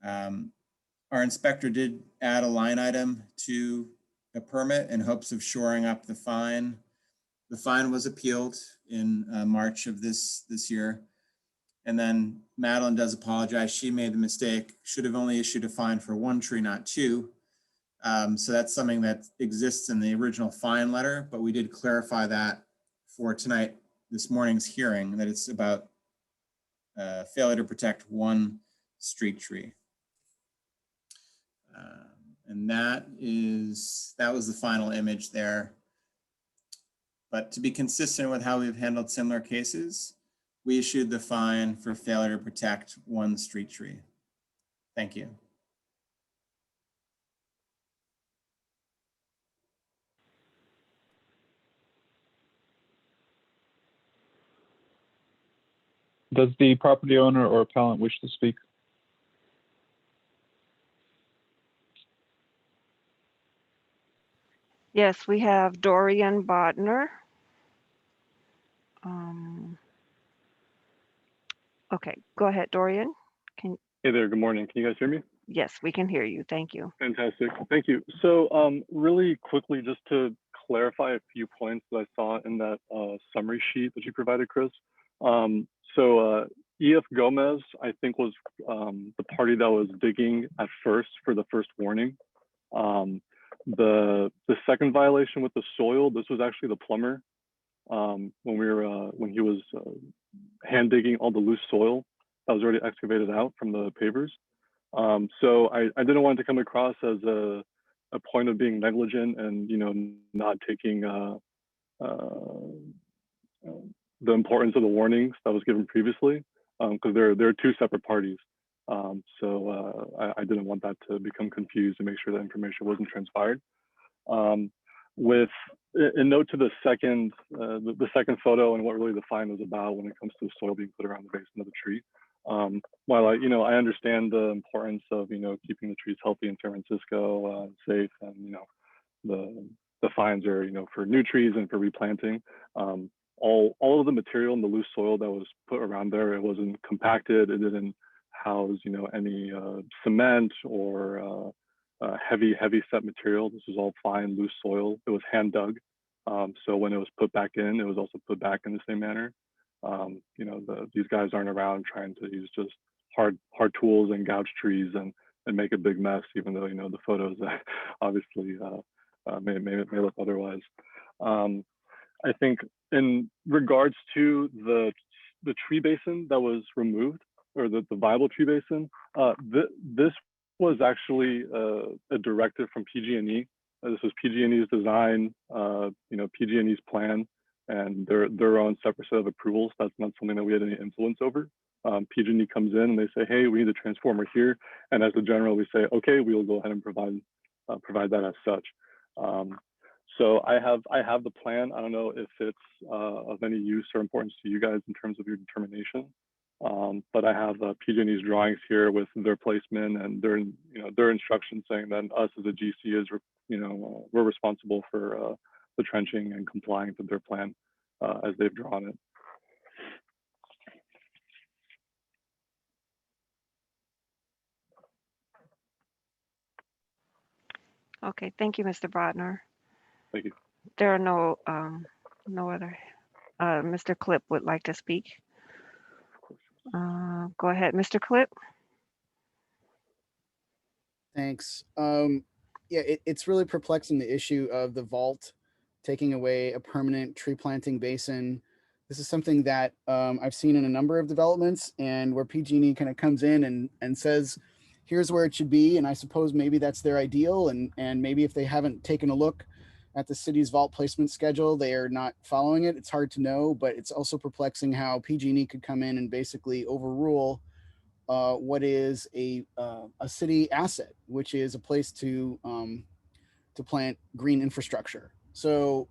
S2: Our inspector did add a line item to the permit in hopes of shoring up the fine. The fine was appealed in March of this year. And then Madeline does apologize. She made the mistake, should have only issued a fine for 1 tree, not 2. So that's something that exists in the original fine letter, but we did clarify that for this morning's hearing, that it's about failure to protect 1 street tree. And that was the final image there. But to be consistent with how we've handled similar cases, we issued the fine for failure to protect 1 street tree. Thank you.
S1: Does the property owner or appellant wish to speak?
S3: Yes, we have Dorian Bodner. Okay, go ahead, Dorian.
S6: Hey there, good morning. Can you guys hear me?
S3: Yes, we can hear you. Thank you.
S6: Fantastic, thank you. So really quickly, just to clarify a few points that I saw in that summary sheet that you provided, Chris. So EF Gomez, I think, was the party that was digging at first for the first warning. The second violation with the soil, this was actually the plumber when he was hand digging all the loose soil that was already excavated out from the pavers. So I didn't want it to come across as a point of being negligent and, you know, not taking the importance of the warnings that was given previously, because they're two separate parties. So I didn't want that to become confused and make sure that information wasn't transpired. With a note to the second photo and what really the fine was about when it comes to the soil being put around the basin of the tree. While I understand the importance of keeping the trees healthy in San Francisco, safe, and the fines are for new trees and for replanting. All of the material in the loose soil that was put around there, it wasn't compacted. It didn't house any cement or heavy set material. This was all fine loose soil. It was hand dug. So when it was put back in, it was also put back in the same manner. These guys aren't around trying to use just hard tools and gouge trees and make a big mess, even though the photos obviously may look otherwise. I think in regards to the tree basin that was removed, or the viable tree basin, this was actually a directive from PG&E. This was PG&E's design, PG&E's plan, and their own separate set of approvals. That's not something that we had any influence over. PG&E comes in and they say, hey, we need a transformer here. And as a general, we say, okay, we will go ahead and provide that as such. So I have the plan. I don't know if it's of any use or importance to you guys in terms of your determination. But I have PG&E's drawings here with their placement and their instructions saying that us as a GC is, we're responsible for the trenching and complying with their plan as they've drawn it.
S3: Okay, thank you, Mr. Brodner.
S6: Thank you.
S3: There are no other. Mr. Clip would like to speak. Go ahead, Mr. Clip.
S5: Thanks. Yeah, it's really perplexing, the issue of the vault taking away a permanent tree planting basin. This is something that I've seen in a number of developments, and where PG&E kind of comes in and says, here's where it should be. And I suppose maybe that's their ideal. And maybe if they haven't taken a look at the city's vault placement schedule, they are not following it. It's hard to know, but it's also perplexing how PG&E could come in and basically overrule what is a city asset, which is a place to plant green infrastructure. So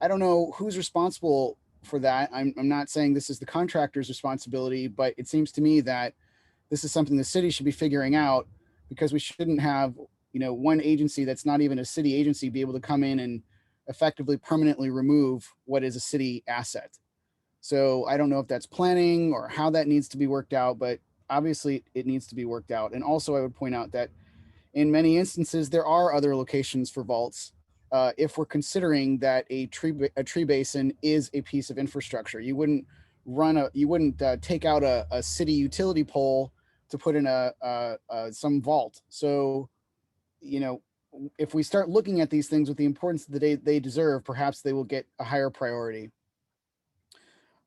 S5: I don't know who's responsible for that. I'm not saying this is the contractor's responsibility, but it seems to me that this is something the city should be figuring out, because we shouldn't have one agency that's not even a city agency be able to come in and effectively permanently remove what is a city asset. So I don't know if that's planning or how that needs to be worked out, but obviously it needs to be worked out. And also I would point out that in many instances, there are other locations for vaults. If we're considering that a tree basin is a piece of infrastructure, you wouldn't take out a city utility pole to put in some vault. So, if we start looking at these things with the importance that they deserve, perhaps they will get a higher priority.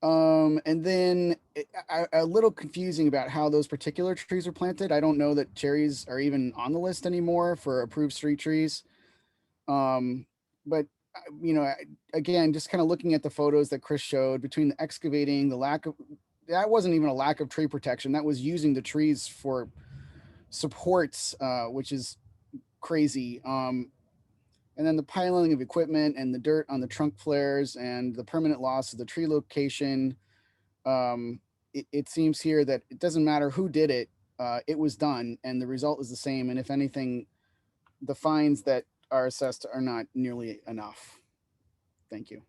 S5: And then a little confusing about how those particular trees are planted. I don't know that cherries are even on the list anymore for approved street trees. But again, just kind of looking at the photos that Chris showed, between the excavating, that wasn't even a lack of tree protection. That was using the trees for supports, which is crazy. And then the piling of equipment and the dirt on the trunk flares and the permanent loss of the tree location. It seems here that it doesn't matter who did it, it was done, and the result is the same. And if anything, the fines that are assessed are not nearly enough. Thank you.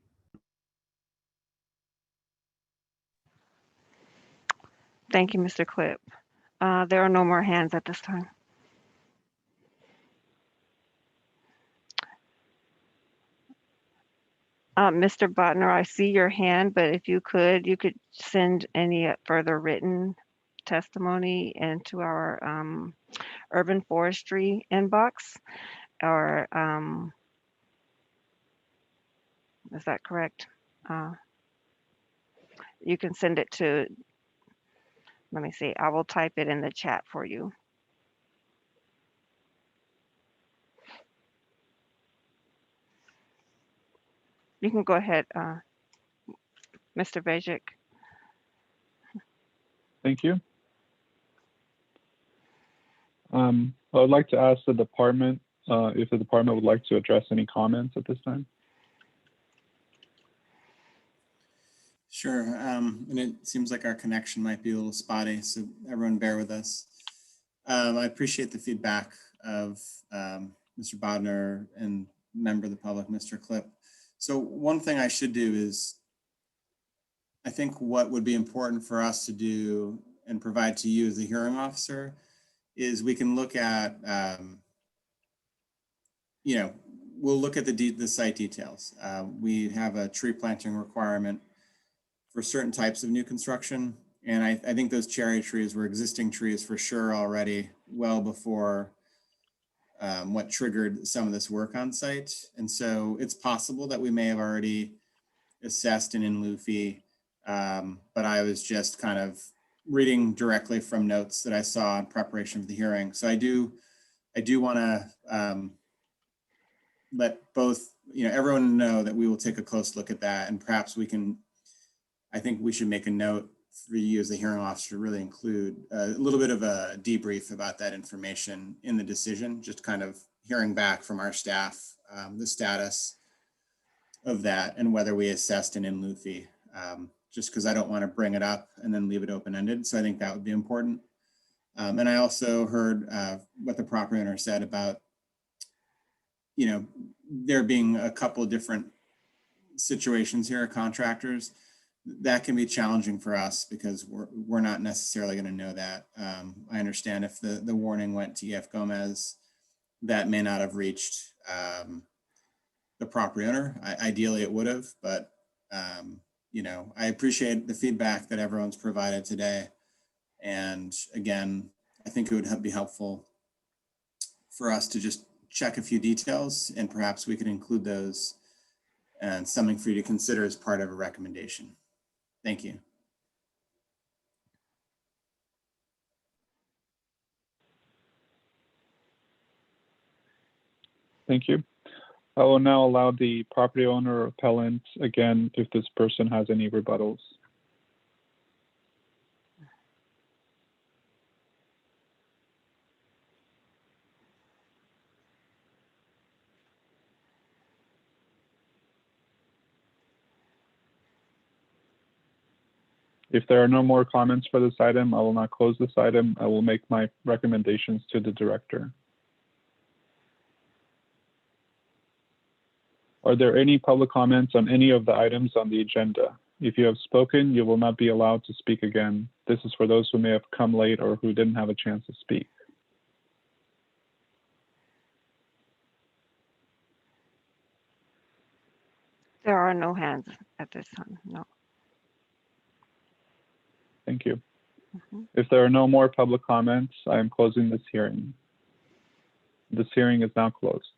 S3: Thank you, Mr. Clip. There are no more hands at this time. Mr. Botner, I see your hand, but if you could send any further written testimony into our urban forestry inbox, or is that correct? You can send it to, let me see, I will type it in the chat for you. You can go ahead, Mr. Bejic.
S1: Thank you. I would like to ask the department if the department would like to address any comments at this time.
S2: Sure, and it seems like our connection might be a little spotty, so everyone bear with us. I appreciate the feedback of Mr. Bodner and member of the public, Mr. Clip. So one thing I should do is, I think what would be important for us to do and provide to you as the hearing officer is we can look at, you know, we'll look at the site details. We have a tree planting requirement for certain types of new construction. And I think those cherry trees were existing trees for sure already, well before what triggered some of this work on site. And so it's possible that we may have already assessed an in lieu fee, but I was just kind of reading directly from notes that I saw in preparation for the hearing. So I do want to let both, you know, everyone know that we will take a close look at that, and perhaps we can, I think we should make a note for you as the hearing officer to really include a little bit of a debrief about that information in the decision, just kind of hearing back from our staff, the status of that and whether we assessed an in lieu fee, just because I don't want to bring it up and then leave it open-ended. So I think that would be important. And I also heard what the property owner said about, you know, there being a couple of different situations here, contractors. That can be challenging for us because we're not necessarily going to know that. I understand if the warning went to EF Gomez, that may not have reached the property owner. Ideally it would have, but you know, I appreciate the feedback that everyone's provided today. And again, I think it would be helpful for us to just check a few details, and perhaps we could include those and something for you to consider as part of a recommendation. Thank you.
S1: Thank you. I will now allow the property owner or appellant again if this person has any rebuttals. If there are no more comments for this item, I will not close this item. I will make my recommendations to the director. Are there any public comments on any of the items on the agenda? If you have spoken, you will not be allowed to speak again. This is for those who may have come late or who didn't have a chance to speak.
S3: There are no hands at this time, no.
S1: Thank you.
S3: Mhm.
S1: If there are no more public comments, I am closing this hearing. This hearing is now closed.